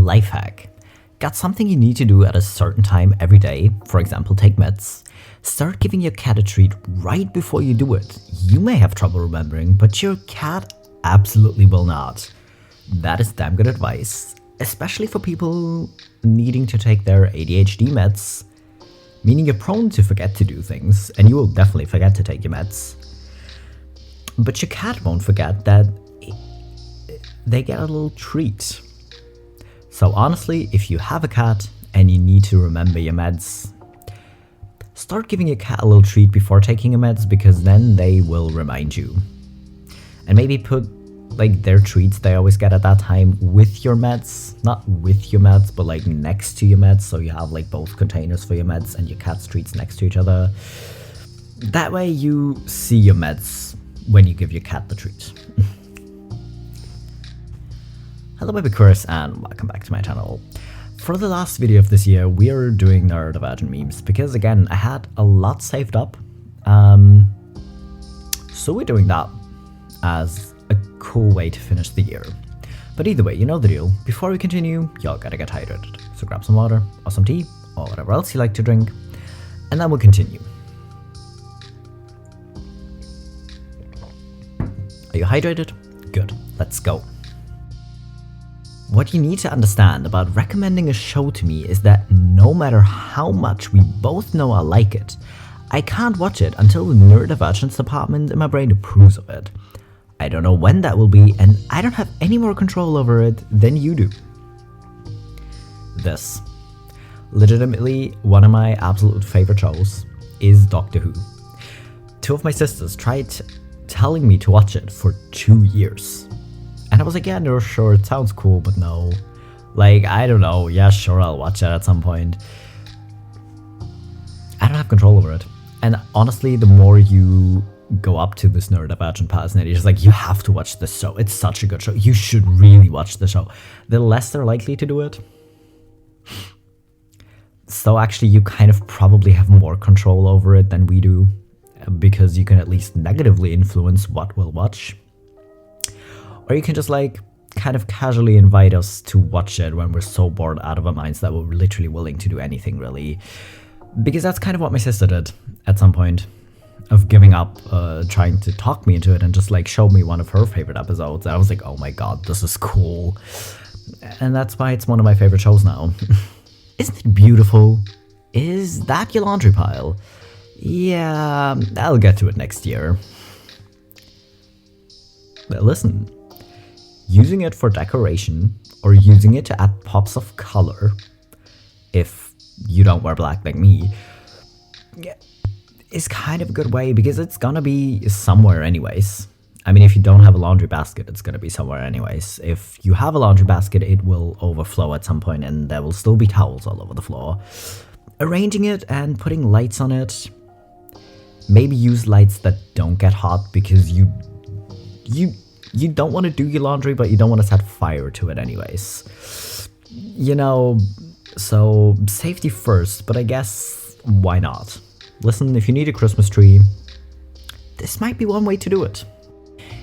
life hack. Got something you need to do at a certain time every day, for example, take meds. Start giving your cat a treat right before you do it. You may have trouble remembering, but your cat absolutely will not. That is damn good advice, especially for people needing to take their ADHD meds, meaning you're prone to forget to do things, and you will definitely forget to take your meds. But your cat won't forget that they get a little treat. So honestly, if you have a cat and you need to remember your meds, start giving your cat a little treat before taking your meds, because then they will remind you. And maybe put like their treats they always get at that time with your meds, not with your meds, but like next to your meds, so you have like both containers for your meds and your cat's treats next to each other. That way you see your meds when you give your cat the treat. Hello BabyQueers and welcome back to my channel. For the last video of this year, we are doing neurodivergent memes because again, I had a lot saved up. So we're doing that as a cool way to finish the year. But either way, you know the deal. Before we continue, y'all gotta get hydrated. So grab some water or some tea or whatever else you like to drink, and then we'll continue. Are you hydrated? Good, let's go. What you need to understand about recommending a show to me is that no matter how much we both know I like it, I can't watch it until the neurodivergence department in my brain approves of it. I don't know when that will be, and I don't have any more control over it than you do. This. Legitimately, one of my absolute favorite shows is Doctor Who. Two of my sisters tried telling me to watch it for 2 years. And I was like, yeah, no, sure, it sounds cool, but no. Like, I don't know, yeah, sure, I'll watch it at some point. I don't have control over it. And honestly, the more you go up to this neurodivergent person and you're just like, you have to watch this show, it's such a good show, you should really watch the show, the less they're likely to do it. So actually, you kind of probably have more control over it than we do, because you can at least negatively influence what we'll watch. Or you can just like kind of casually invite us to watch it when we're so bored out of our minds that we're literally willing to do anything really. Because that's kind of what my sister did at some point, of giving up trying to talk me into it and just like show me one of her favorite episodes. And I was like, oh my god, this is cool. And that's why it's one of my favorite shows now. Isn't it beautiful? Is that your laundry pile? Yeah, I'll get to it next year. But listen. Using it for decoration, or using it to add pops of color, if you don't wear black like me, is kind of a good way, because it's gonna be somewhere anyways. I mean, if you don't have a laundry basket, it's gonna be somewhere anyways. If you have a laundry basket, it will overflow at some point and there will still be towels all over the floor. Arranging it and putting lights on it, maybe use lights that don't get hot, because you don't want to do your laundry, but you don't want to set fire to it anyways. You know, so safety first, but I guess why not? Listen, if you need a Christmas tree, this might be one way to do it.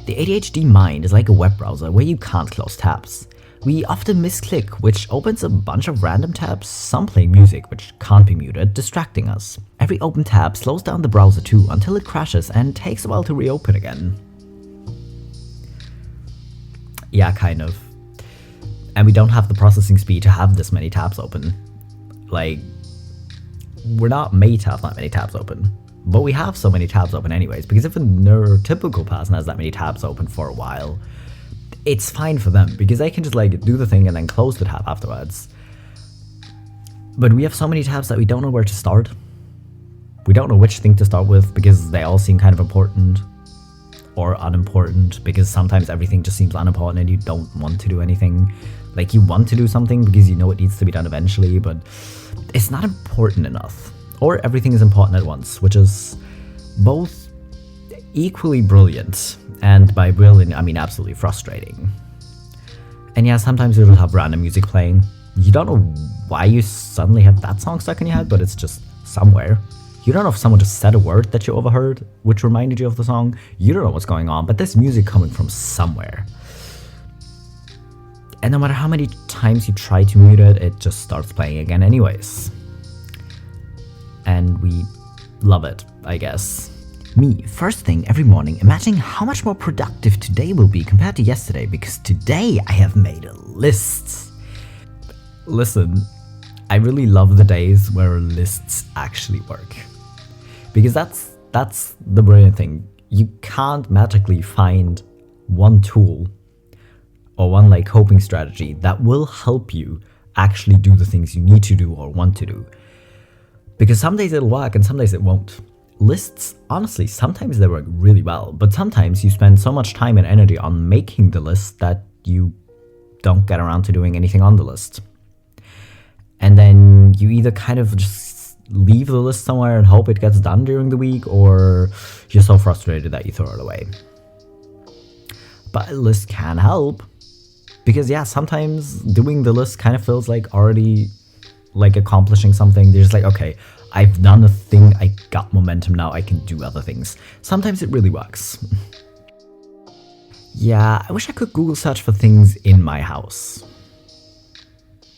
The ADHD mind is like a web browser where you can't close tabs. We often misclick, which opens a bunch of random tabs, some playing music which can't be muted, distracting us. Every open tab slows down the browser too until it crashes and takes a while to reopen again. Yeah, kind of. And we don't have the processing speed to have this many tabs open. Like, we're not made to have that many tabs open. But we have so many tabs open anyways, because if a neurotypical person has that many tabs open for a while, it's fine for them, because they can just like do the thing and then close the tab afterwards. But we have so many tabs that we don't know where to start. We don't know which thing to start with, because they all seem kind of important. Or unimportant, because sometimes everything just seems unimportant and you don't want to do anything. Like, you want to do something because you know it needs to be done eventually, but it's not important enough. Or everything is important at once, which is both equally brilliant, and by brilliant I mean absolutely frustrating. And yeah, sometimes you'll have random music playing. You don't know why you suddenly have that song stuck in your head, but it's just somewhere. You don't know if someone just said a word that you overheard, which reminded you of the song. You don't know what's going on, but there's music coming from somewhere. And no matter how many times you try to mute it, it just starts playing again anyways. And we love it, I guess. Me, first thing every morning, imagining how much more productive today will be compared to yesterday, because today I have made a list. Listen, I really love the days where lists actually work. Because that's the brilliant thing. You can't magically find one tool or one like coping strategy that will help you actually do the things you need to do or want to do. Because some days it'll work and some days it won't. Lists, honestly, sometimes they work really well, but sometimes you spend so much time and energy on making the list that you don't get around to doing anything on the list. And then you either kind of just leave the list somewhere and hope it gets done during the week, or you're so frustrated that you throw it away. But a list can help, because yeah, sometimes doing the list kind of feels like already like accomplishing something. You're just like, okay, I've done a thing, I got momentum now, I can do other things. Sometimes it really works. Yeah, I wish I could Google search for things in my house.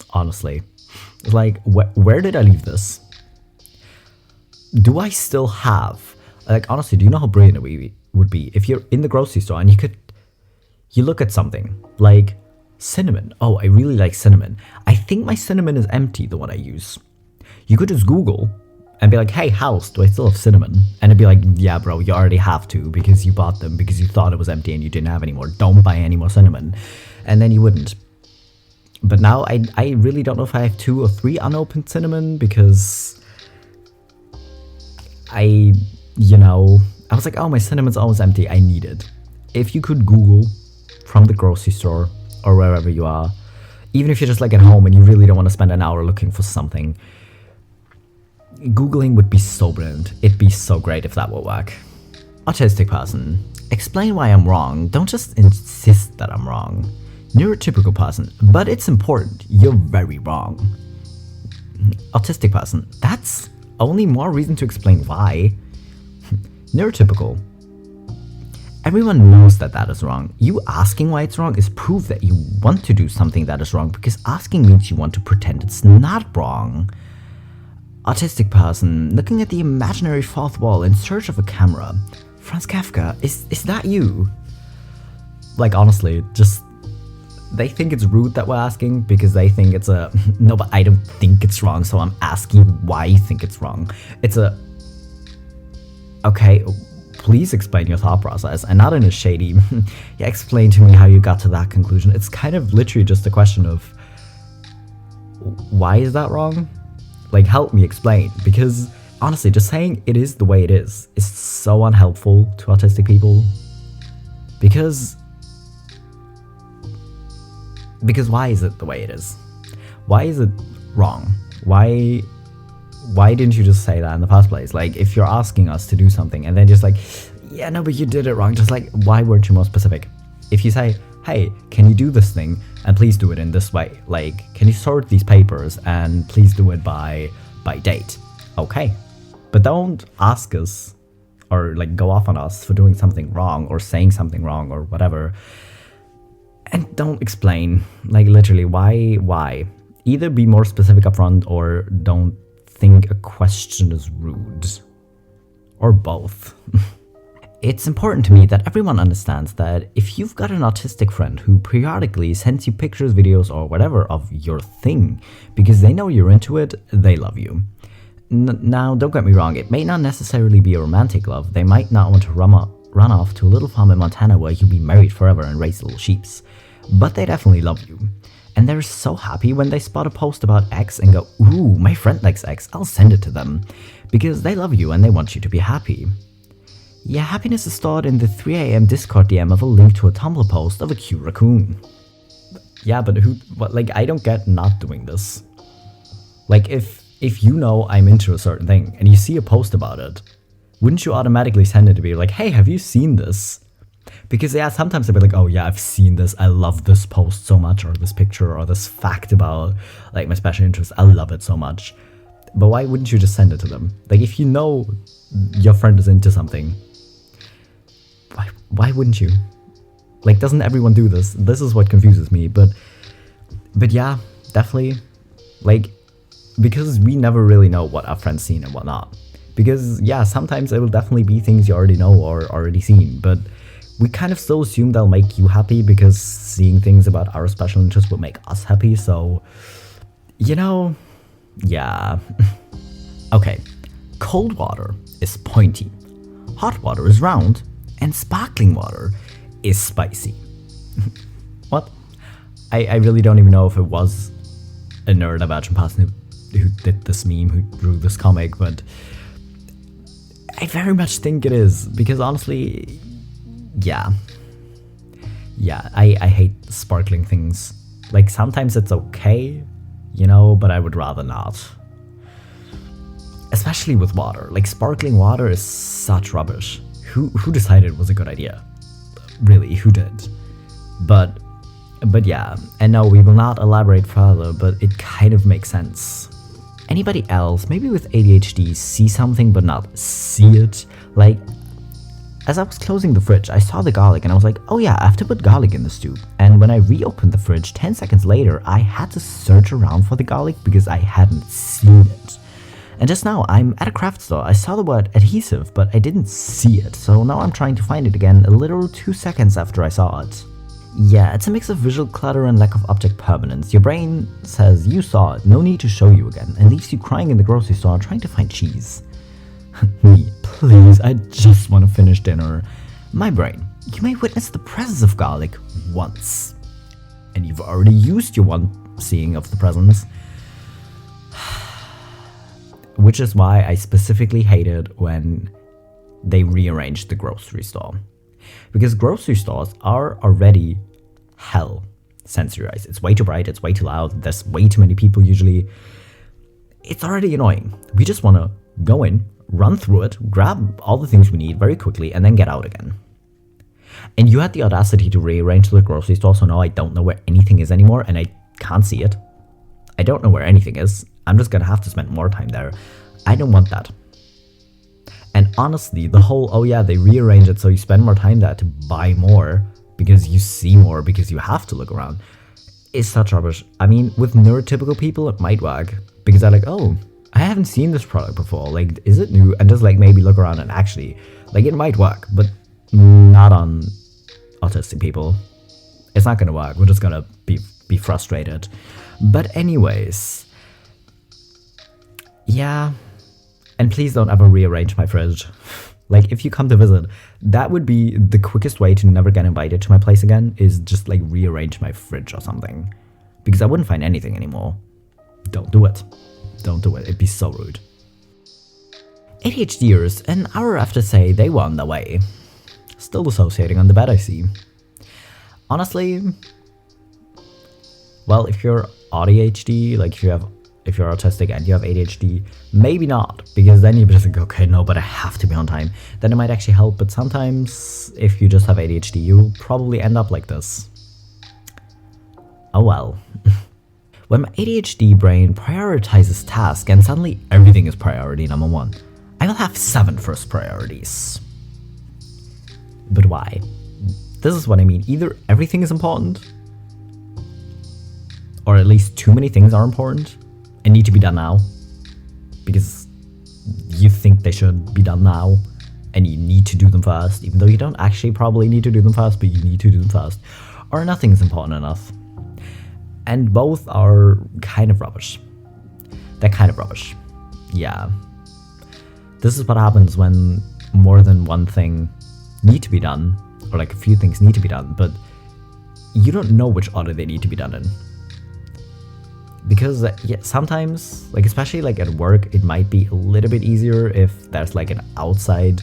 Honestly. Like, where did I leave this? Do I still have... Like, honestly, do you know how brilliant it would be if you're in the grocery store and you look at something, like cinnamon. Oh, I really like cinnamon. I think my cinnamon is empty, the one I use. You could just Google and be like, hey, house, do I still have cinnamon? And it'd be like, yeah, bro, you already have to because you bought them because you thought it was empty and you didn't have any more. Don't buy any more cinnamon. And then you wouldn't. But now I really don't know if I have 2 or 3 unopened cinnamon because I was like, oh, my cinnamon's always empty. I need it. If you could Google from the grocery store or wherever you are, even if you're just like at home and you really don't want to spend an hour looking for something, Googling would be so brilliant. It'd be so great if that would work. Autistic person. Explain why I'm wrong. Don't just insist that I'm wrong. Neurotypical person. But it's important. You're very wrong. Autistic person. That's only more reason to explain why. Neurotypical. Everyone knows that is wrong. You asking why it's wrong is proof that you want to do something that is wrong, because asking means you want to pretend it's not wrong. Autistic person, looking at the imaginary fourth wall in search of a camera. Franz Kafka, is that you? Like, honestly, just... They think it's rude that we're asking because they think it's a... No, but I don't think it's wrong, so I'm asking why you think it's wrong. It's a... Okay, please explain your thought process, and not in a shady... Yeah, explain to me how you got to that conclusion. It's kind of literally just a question of... Why is that wrong? Like, help me explain, because honestly, just saying it is the way it is so unhelpful to autistic people. Because why is it the way it is? Why is it wrong? Why didn't you just say that in the first place? Like, if you're asking us to do something and then just like, yeah, no, but you did it wrong, just like, why weren't you more specific? If you say, hey, can you do this thing and please do it in this way? Like, can you sort these papers and please do it by date? Okay. But don't ask us or like go off on us for doing something wrong or saying something wrong or whatever. And don't explain, like, literally, why? Either be more specific upfront or don't think a question is rude. Or both. It's important to me that everyone understands that if you've got an autistic friend who periodically sends you pictures, videos, or whatever of your thing, because they know you're into it, they love you. Now, don't get me wrong, it may not necessarily be a romantic love. They might not want to run off to a little farm in Montana where you'll be married forever and raise little sheeps. But they definitely love you. And they're so happy when they spot a post about X and go, ooh, my friend likes X, I'll send it to them. Because they love you and they want you to be happy. Yeah, happiness is stored in the 3 AM Discord DM of a link to a Tumblr post of a cute raccoon. Yeah, but like, I don't get not doing this. Like, if you know I'm into a certain thing and you see a post about it, wouldn't you automatically send it to me like, hey, have you seen this? Because yeah, sometimes they'll be like, oh yeah, I've seen this, I love this post so much, or this picture, or this fact about like my special interest, I love it so much. But why wouldn't you just send it to them? Like, if you know your friend is into something, why wouldn't you? Like, doesn't everyone do this? This is what confuses me, but But yeah, definitely, like, because we never really know what our friends seen and whatnot. Because yeah, sometimes it will definitely be things you already know or already seen, but we kind of still assume they'll make you happy because seeing things about our special interests will make us happy. So, you know, yeah. Okay, cold water is pointy, hot water is round, and sparkling water is spicy. What? I really don't even know if it was a neurodivergent person who did this meme, who drew this comic, but I very much think it is, because honestly, yeah, I hate sparkling things. Like, sometimes it's okay, you know, but I would rather not. Especially with water. Like, sparkling water is such rubbish. Who decided it was a good idea? Really, who did? But yeah, and no, we will not elaborate further, but it kind of makes sense. Anybody else, maybe with ADHD, see something but not see it? Like, as I was closing the fridge, I saw the garlic and I was like, oh yeah, I have to put garlic in the stew. And when I reopened the fridge 10 seconds later, I had to search around for the garlic because I hadn't seen it. And just now, I'm at a craft store. I saw the word adhesive, but I didn't see it. So now I'm trying to find it again a literal 2 seconds after I saw it. Yeah, it's a mix of visual clutter and lack of object permanence. Your brain says you saw it, no need to show you again, and leaves you crying in the grocery store trying to find cheese. Me, please, I just want to finish dinner. My brain, you may witness the presence of garlic once. And you've already used your one seeing of the presence. Which is why I specifically hated when they rearranged the grocery store. Because grocery stores are already hell sensorized. It's way too bright, it's way too loud, there's way too many people usually. It's already annoying. We just want to go in, run through it, grab all the things we need very quickly, and then get out again. And you had the audacity to rearrange the grocery store, so now I don't know where anything is anymore, and I can't see it. I don't know where anything is. I'm just gonna have to spend more time there. I don't want that. And honestly, the whole, oh yeah, they rearrange it so you spend more time there to buy more because you see more, because you have to look around, is such rubbish. I mean, with neurotypical people, it might work because they're like, oh, I haven't seen this product before. Like, is it new? And just like maybe look around and actually, like, it might work, but not on autistic people. It's not gonna work. We're just gonna be frustrated. But anyways, yeah. And please don't ever rearrange my fridge. Like, if you come to visit, that would be the quickest way to never get invited to my place again, is just like rearrange my fridge or something. Because I wouldn't find anything anymore. Don't do it. Don't do it. It'd be so rude. ADHDers an hour after say they were on their way. Still dissociating on the bed, I see. Honestly, well, if you're ADHD, like if you're autistic and you have ADHD, maybe not, because then you're just like, okay, no, but I have to be on time. Then it might actually help, but sometimes if you just have ADHD, you'll probably end up like this. Oh well. When my ADHD brain prioritizes tasks and suddenly everything is priority number one, I will have 7 first priorities. But why? This is what I mean. Either everything is important, or at least too many things are important and need to be done now because you think they should be done now and you need to do them first, even though you don't actually probably need to do them first, but you need to do them first. Or nothing is important enough. And both are kind of rubbish. They're kind of rubbish. Yeah. This is what happens when more than one thing need to be done, or like a few things need to be done, but you don't know which order they need to be done in. Because yeah, sometimes, like especially like at work, it might be a little bit easier if there's like an outside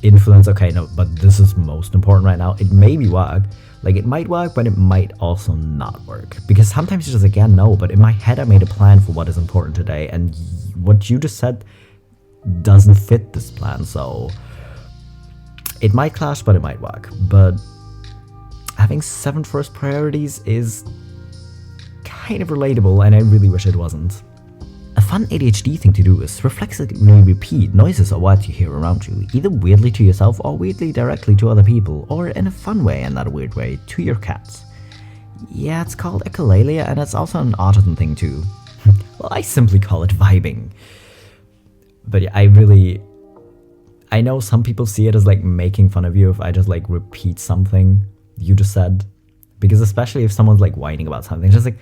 influence. Okay, no, but this is most important right now. It maybe work. Like it might work, but it might also not work. Because sometimes you're just like, yeah, no, but in my head I made a plan for what is important today, and what you just said doesn't fit this plan, so it might clash, but it might work. But having 7 first priorities is kind of relatable, and I really wish it wasn't. A fun ADHD thing to do is reflexively repeat noises or words you hear around you, either weirdly to yourself or weirdly directly to other people, or in a fun way and not a weird way to your cats. Yeah, it's called echolalia, and it's also an autism thing too. Well, I simply call it vibing. But yeah, I know some people see it as like making fun of you if I just like repeat something you just said. Because especially if someone's like whining about something, just like,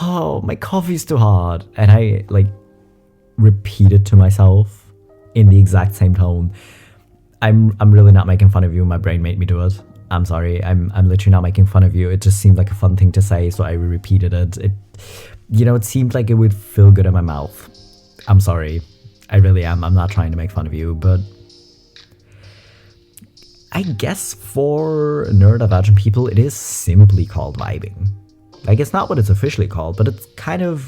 oh, my coffee's too hot. And I like repeat it to myself in the exact same tone. I'm really not making fun of you. My brain made me do it. I'm sorry. I'm literally not making fun of you. It just seemed like a fun thing to say, so I repeated it. It seemed like it would feel good in my mouth. I'm sorry. I really am. I'm not trying to make fun of you, but I guess for neurodivergent people, it is simply called vibing. Like, it's not what it's officially called, but it kind of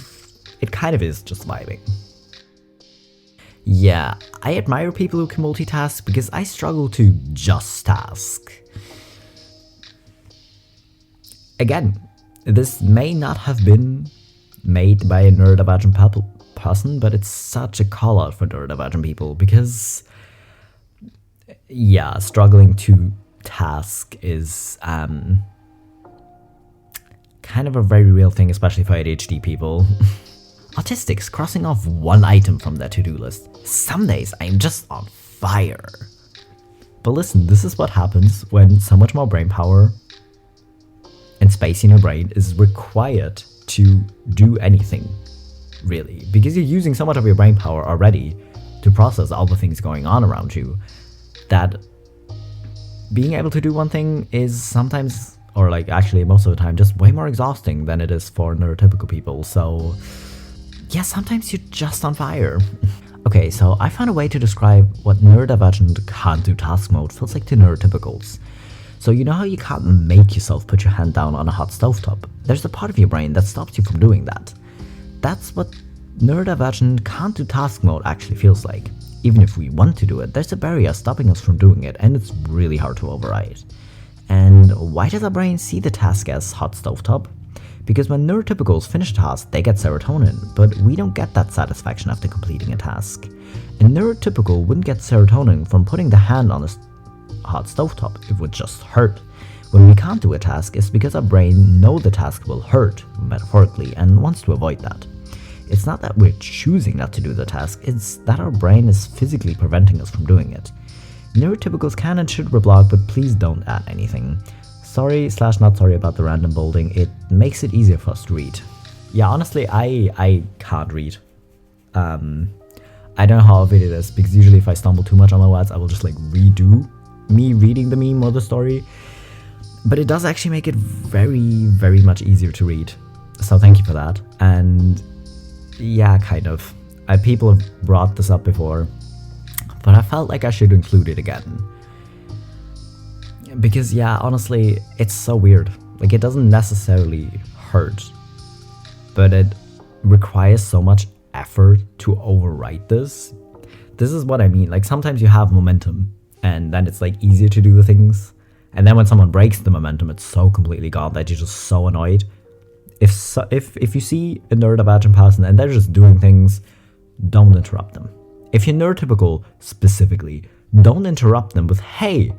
is just vibing. Yeah, I admire people who can multitask because I struggle to just task. Again, this may not have been made by a neurodivergent person, but it's such a call out for neurodivergent people because, yeah, struggling to task is kind of a very real thing, especially for ADHD people. Autistics crossing off one item from their to-do list. Some days I'm just on fire. But listen, this is what happens when so much more brain power and space in your brain is required to do anything, really. Because you're using so much of your brain power already to process all the things going on around you, that being able to do one thing is sometimes, or like actually most of the time, just way more exhausting than it is for neurotypical people. So yeah, sometimes you're just on fire. Okay, so I found a way to describe what neurodivergent can't do task mode feels like to neurotypicals. So you know how you can't make yourself put your hand down on a hot stovetop? There's a part of your brain that stops you from doing that. That's what neurodivergent can't do task mode actually feels like. Even if we want to do it, there's a barrier stopping us from doing it, and it's really hard to override. And why does our brain see the task as hot stovetop? Because when neurotypicals finish a task, they get serotonin, but we don't get that satisfaction after completing a task. A neurotypical wouldn't get serotonin from putting the hand on a hot stovetop, it would just hurt. When we can't do a task, it's because our brain knows the task will hurt, metaphorically, and wants to avoid that. It's not that we're choosing not to do the task, it's that our brain is physically preventing us from doing it. Neurotypicals can and should reblog, but please don't add anything. Sorry/not sorry about the random bolding, it makes it easier for us to read. Yeah, honestly, I can't read. I don't know how often it is, because usually if I stumble too much on my words, I will just like redo me reading the meme or the story. But it does actually make it very, very much easier to read. So thank you for that. And yeah, kind of. People have brought this up before, but I felt like I should include it again. Because yeah, honestly, it's so weird. Like, it doesn't necessarily hurt, but it requires so much effort to overwrite this. This is what I mean. Like, sometimes you have momentum, and then it's like easier to do the things. And then when someone breaks the momentum, it's so completely gone that you're just so annoyed. If you see a neurodivergent person and they're just doing things, don't interrupt them. If you're neurotypical specifically, don't interrupt them with, hey,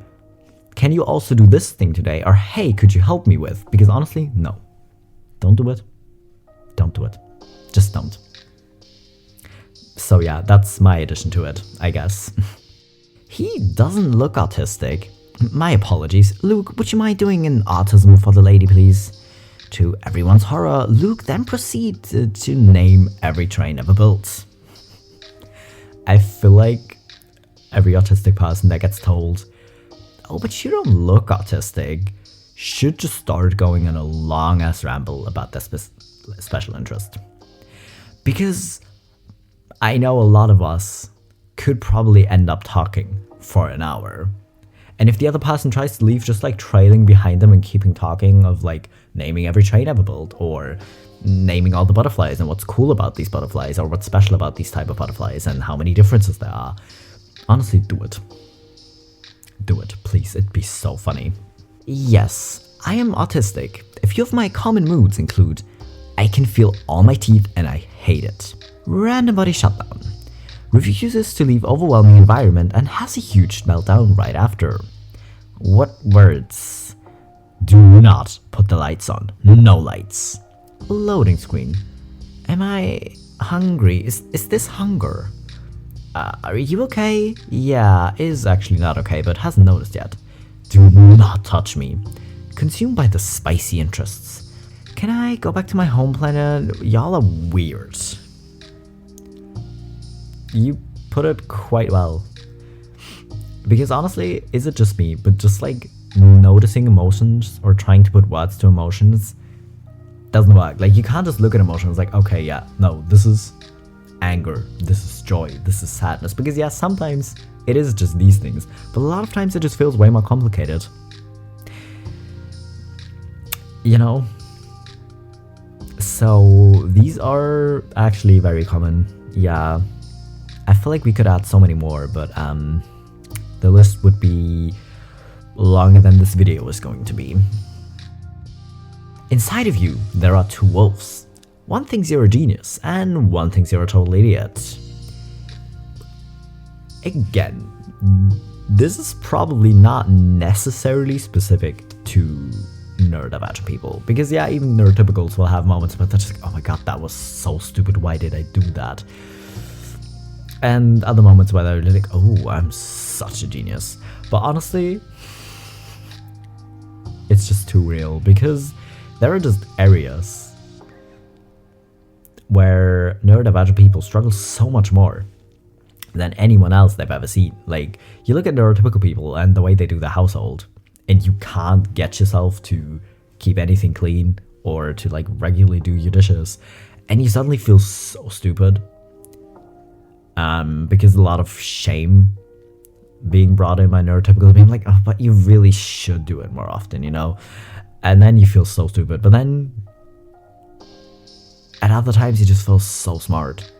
can you also do this thing today? Or hey, could you help me with? Because honestly, no. Don't do it. Don't do it. Just don't. So yeah, that's my addition to it, I guess. He doesn't look autistic. My apologies. Luke, would you mind doing an autism for the lady, please? To everyone's horror, Luke then proceeded to name every train ever built. I feel like every autistic person that gets told, oh, but you don't look autistic, should just start going on a long-ass ramble about their special interest. Because I know a lot of us could probably end up talking for an hour. And if the other person tries to leave, just like trailing behind them and keeping talking of like naming every train ever built, or naming all the butterflies and what's cool about these butterflies, or what's special about these type of butterflies and how many differences there are. Honestly, do it. Do it, please. It'd be so funny. Yes, I am autistic. A few of my common moods include, I can feel all my teeth and I hate it. Random body shutdown. Refuses to leave overwhelming environment and has a huge meltdown right after. What words? Do not put the lights on. No lights. Loading screen. Am I hungry? Is this hunger? Are you okay? Yeah, is actually not okay, but hasn't noticed yet. Do not touch me. Consumed by the spicy interests. Can I go back to my home planet? Y'all are weird. You put it quite well. Because honestly, is it just me? But just like noticing emotions or trying to put words to emotions doesn't work. Like, you can't just look at emotions like, okay, yeah, no, this is anger, this is joy, this is sadness. Because yeah, sometimes it is just these things, but a lot of times it just feels way more complicated. You know? So these are actually very common. Yeah. I feel like we could add so many more, but the list would be longer than this video is going to be. Inside of you, there are two wolves. One thinks you're a genius, and one thinks you're a total idiot. Again, this is probably not necessarily specific to neurodivergent people, because yeah, even neurotypicals will have moments where they're just like, oh my god, that was so stupid, why did I do that? And other moments where they're like, oh, I'm such a genius. But honestly, it's just too real, because there are just areas where neurodivergent people struggle so much more than anyone else they've ever seen. Like, you look at neurotypical people and the way they do the household, and you can't get yourself to keep anything clean or to like regularly do your dishes, and you suddenly feel so stupid. Because a lot of shame being brought in by neurotypical, being like, oh, but you really should do it more often, you know? And then you feel so stupid, but then at other times you just feel so smart.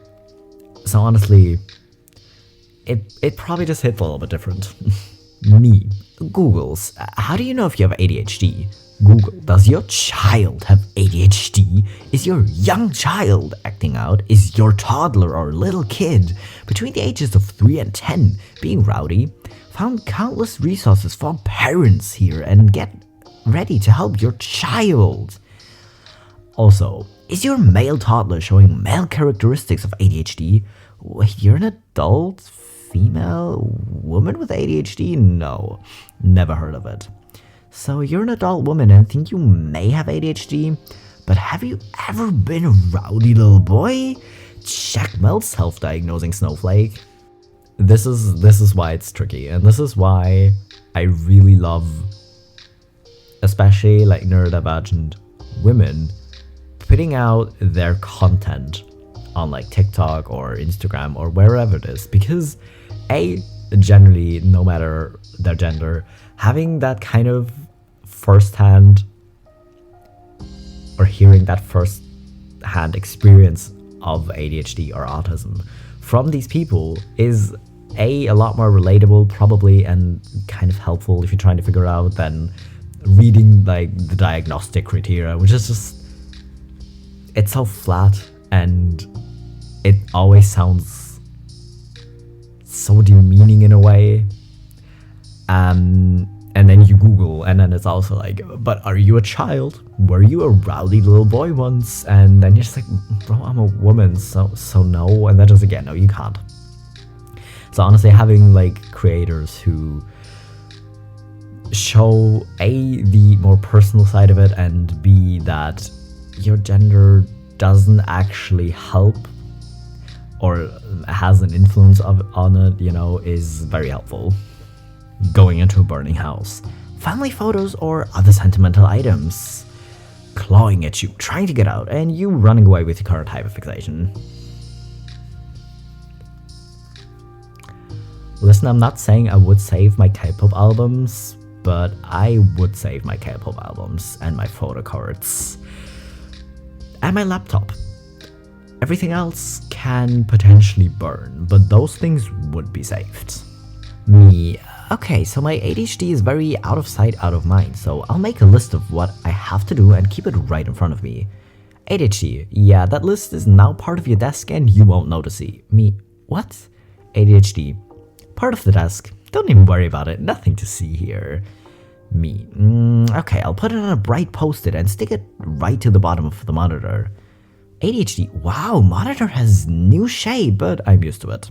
So honestly, it probably just hits a little bit different. Me. Google's, how do you know if you have ADHD? Google, does your child have ADHD? Is your young child acting out? Is your toddler or little kid between the ages of 3 and 10 being rowdy? Found countless resources for parents here and get ready to help your child. Also, is your male toddler showing male characteristics of ADHD? Wait, you're an adult female woman with ADHD? No, never heard of it. So you're an adult woman and think you may have ADHD, but have you ever been a rowdy little boy? Checkmate, self-diagnosing snowflake. This is why it's tricky, and this is why I really love, especially like neurodivergent women, putting out their content on like TikTok or Instagram or wherever it is, because generally, no matter their gender, having that kind of first-hand or hearing that first-hand experience of ADHD or autism from these people is a lot more relatable probably, and kind of helpful if you're trying to figure out, than reading like the diagnostic criteria, which is just, it's so flat and it always sounds so demeaning in a way. And then you Google, and then it's also like, but are you a child? Were you a rowdy little boy once? And then you're just like, bro, I'm a woman, so no. And that is again, no, you can't. So honestly, having like creators who show the more personal side of it, and B, that your gender doesn't actually help or has an influence on it, you know, is very helpful. Going into a burning house, family photos or other sentimental items, clawing at you, trying to get out, and you running away with your current hyperfixation. Listen, I'm not saying I would save my K-pop albums, but I would save my K-pop albums and my photo cards and my laptop. Everything else can potentially burn, but those things would be saved. Me. Okay, so my ADHD is very out of sight, out of mind, so I'll make a list of what I have to do and keep it right in front of me. ADHD, yeah, that list is now part of your desk and you won't notice it. Me, what? ADHD, part of the desk, don't even worry about it, nothing to see here. Me. Okay, I'll put it on a bright post-it and stick it right to the bottom of the monitor. ADHD. Wow, monitor has new shape, but I'm used to it.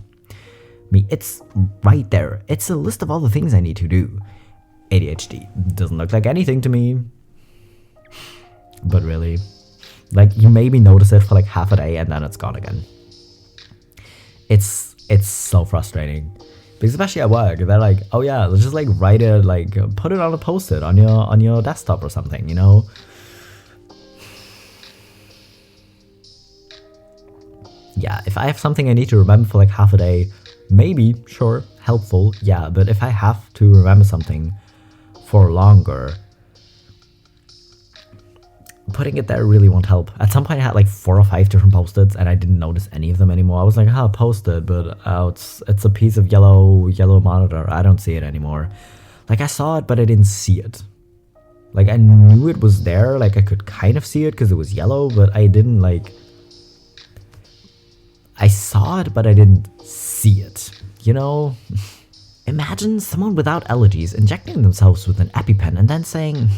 Me. It's right there. It's a list of all the things I need to do. ADHD. Doesn't look like anything to me. But really, like, you maybe notice it for like half a day and then it's gone again. It's so frustrating. Because especially at work, they're like, oh yeah, let's just like write it, like put it on a post-it on your desktop or something, you know? Yeah, if I have something I need to remember for like half a day, maybe, sure, helpful, yeah, but if I have to remember something for longer, putting it there really won't help. At some point I had like 4 or 5 different post-its and I didn't notice any of them anymore. I was like, post-it, but it's a piece of yellow monitor. I don't see it anymore. Like, I saw it, but I didn't see it. Like, I knew it was there, like I could kind of see it because it was yellow, but I didn't like... I saw it, but I didn't see it, you know? Imagine someone without allergies injecting themselves with an EpiPen and then saying,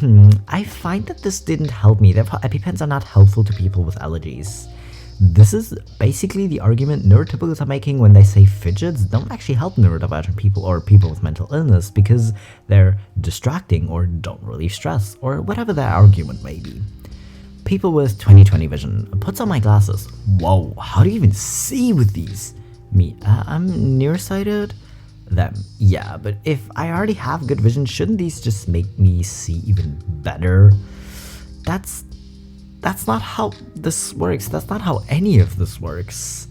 I find that this didn't help me, therefore EpiPens are not helpful to people with allergies. This is basically the argument neurotypicals are making when they say fidgets don't actually help neurodivergent people or people with mental illness because they're distracting or don't relieve stress, or whatever their argument may be. People with 20/20 vision. Puts on my glasses. Whoa, how do you even see with these? Me, I'm nearsighted? Them. Yeah, but if I already have good vision, shouldn't these just make me see even better? That's not how this works. That's not how any of this works.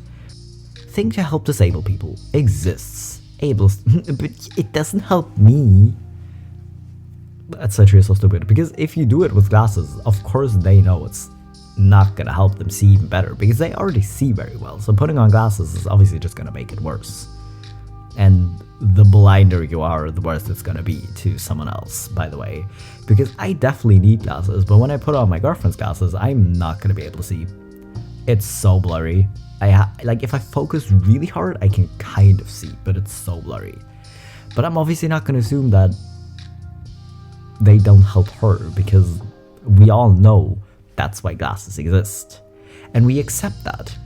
Thing to help disabled people exists. But it doesn't help me. That's literally so stupid, because if you do it with glasses, of course they know it's not gonna help them see even better, because they already see very well, so putting on glasses is obviously just gonna make it worse. And the blinder you are, the worse it's gonna be to someone else, by the way. Because I definitely need glasses, but when I put on my girlfriend's glasses, I'm not gonna be able to see. It's so blurry. Like, if I focus really hard, I can kind of see, but it's so blurry. But I'm obviously not gonna assume that they don't help her, because we all know that's why glasses exist. And we accept that.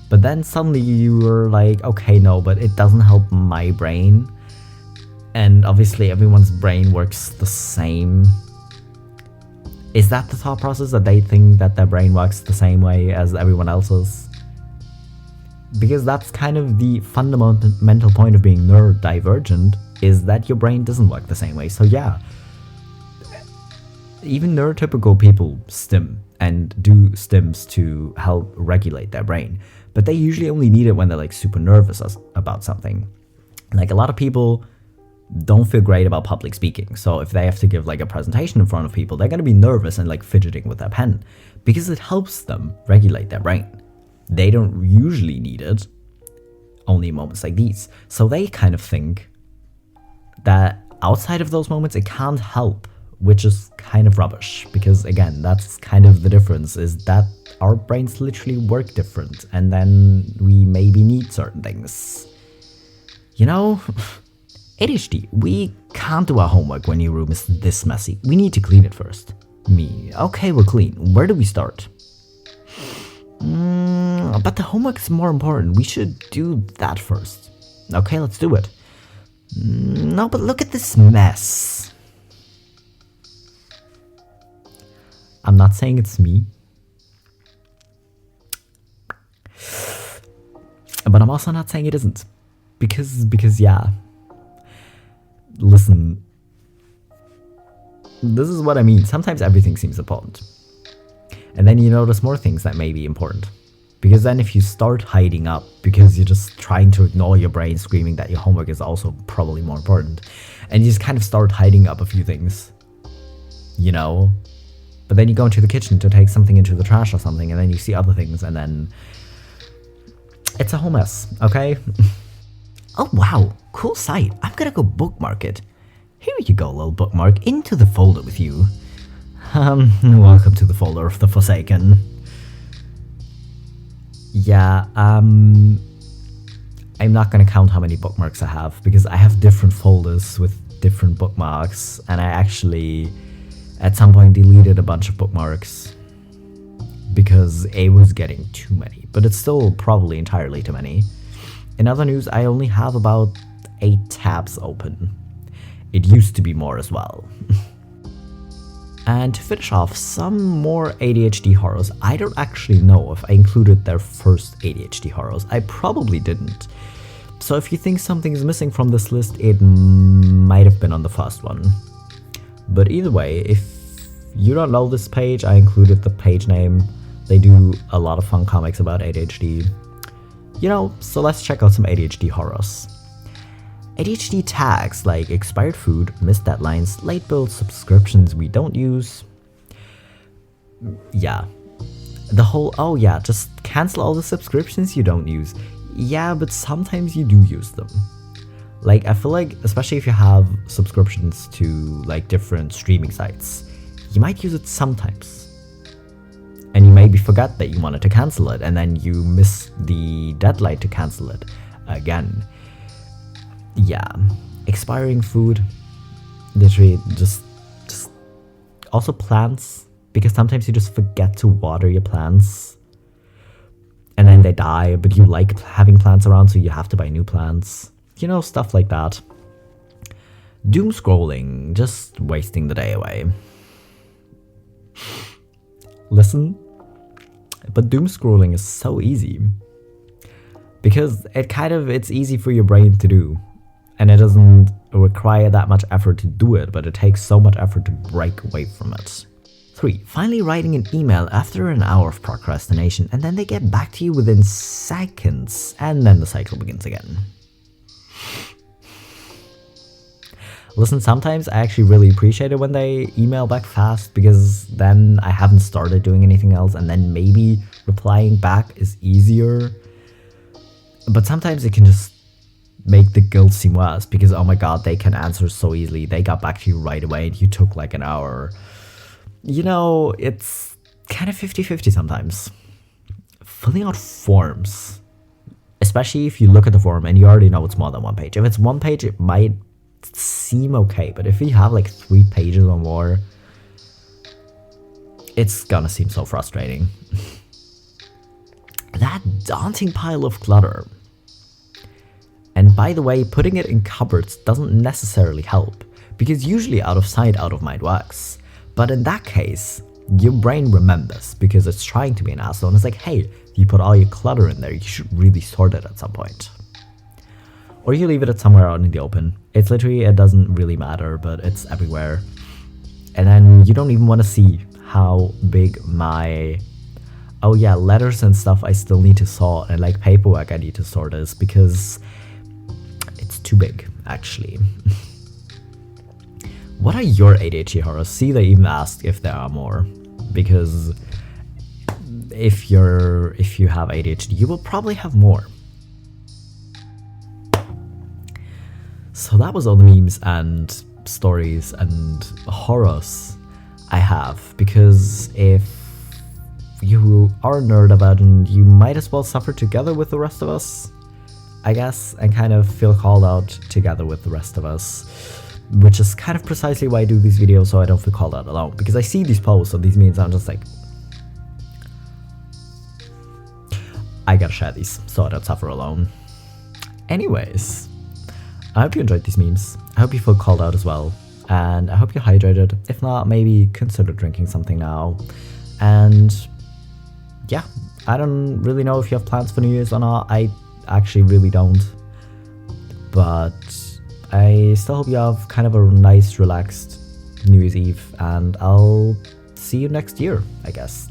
But then suddenly you were like, okay, no, but it doesn't help my brain. And obviously everyone's brain works the same. Is that the thought process, that they think that their brain works the same way as everyone else's? Because that's kind of the fundamental point of being neurodivergent, is that your brain doesn't work the same way. So yeah, even neurotypical people stim and do stims to help regulate their brain, but they usually only need it when they're like super nervous about something. Like, a lot of people don't feel great about public speaking, so if they have to give like a presentation in front of people, they're going to be nervous and like fidgeting with their pen because it helps them regulate their brain. They don't usually need it, only in moments like these, so they kind of think that outside of those moments it can't help, which is kind of rubbish, because again, that's kind of the difference, is that our brains literally work different, and then we maybe need certain things. You know? ADHD, we can't do our homework when your room is this messy. We need to clean it first. Me, okay, we'll clean. Where do we start? But the homework is more important. We should do that first. Okay, let's do it. No, but look at this mess. I'm not saying it's me, but I'm also not saying it isn't, because yeah, listen, this is what I mean. Sometimes everything seems important, and then you notice more things that may be important, because then if you start hiding up because you're just trying to ignore your brain screaming that your homework is also probably more important, and you just kind of start hiding up a few things, you know. But then you go into the kitchen to take something into the trash or something, and then you see other things, and then it's a whole mess, okay? Oh wow, cool site. I'm gonna go bookmark it. Here you go, little bookmark, into the folder with you. Welcome to the folder of the Forsaken. Yeah, I'm not gonna count how many bookmarks I have, because I have different folders with different bookmarks, and I actually at some point deleted a bunch of bookmarks because it was getting too many, but it's still probably entirely too many. In other news, I only have about 8 tabs open. It used to be more as well. And to finish off, some more ADHD horrors. I don't actually know if I included their first ADHD horrors. I probably didn't. So if you think something is missing from this list, it might have been on the first one. But either way, if you don't know this page, I included the page name. They do a lot of fun comics about ADHD. You know, so let's check out some ADHD horrors. ADHD tags like expired food, missed deadlines, late bills, subscriptions we don't use. Yeah. The whole, oh yeah, just cancel all the subscriptions you don't use. Yeah, but sometimes you do use them. Like, I feel like, especially if you have subscriptions to like different streaming sites, you might use it sometimes. And you maybe forget that you wanted to cancel it, and then you miss the deadline to cancel it again. Yeah, expiring food, literally just also plants, because sometimes you just forget to water your plants and then they die, but you like having plants around, so you have to buy new plants, you know, stuff like that. Doom scrolling, just wasting the day away. Listen, but doom scrolling is so easy because it's easy for your brain to do. And it doesn't require that much effort to do it, but it takes so much effort to break away from it. 3. Finally writing an email after an hour of procrastination, and then they get back to you within seconds, and then the cycle begins again. Listen, sometimes I actually really appreciate it when they email back fast, because then I haven't started doing anything else, and then maybe replying back is easier. But sometimes it can just make the guilt seem worse, because oh my god, they can answer so easily, they got back to you right away and you took like an hour. You know, it's kind of 50-50 sometimes. Filling out forms, especially if you look at the form and you already know it's more than one page. If it's one page, it might seem okay, but if you have like 3 pages or more, it's gonna seem so frustrating. That daunting pile of clutter. And by the way, putting it in cupboards doesn't necessarily help, because usually out of sight, out of mind works. But in that case, your brain remembers because it's trying to be an asshole, and it's like, hey, if you put all your clutter in there, you should really sort it at some point. Or you leave it at somewhere out in the open. It's literally, it doesn't really matter, but it's everywhere. And then you don't even want to see how big my, oh yeah, letters and stuff I still need to sort, and like paperwork I need to sort is, because it's too big, actually. What are your ADHD horrors? See, they even asked if there are more, because if you have ADHD, you will probably have more. So that was all the memes and stories and horrors I have, because if you are neurodivergent, you might as well suffer together with the rest of us, I guess, and kind of feel called out together with the rest of us. Which is kind of precisely why I do these videos, so I don't feel called out alone. Because I see these posts or these memes, I'm just like, I gotta share these so I don't suffer alone. Anyways, I hope you enjoyed these memes. I hope you feel called out as well. And I hope you're hydrated. If not, maybe consider drinking something now. And yeah, I don't really know if you have plans for New Year's or not. I actually really don't. But I still hope you have kind of a nice, relaxed New Year's Eve, and I'll see you next year, I guess.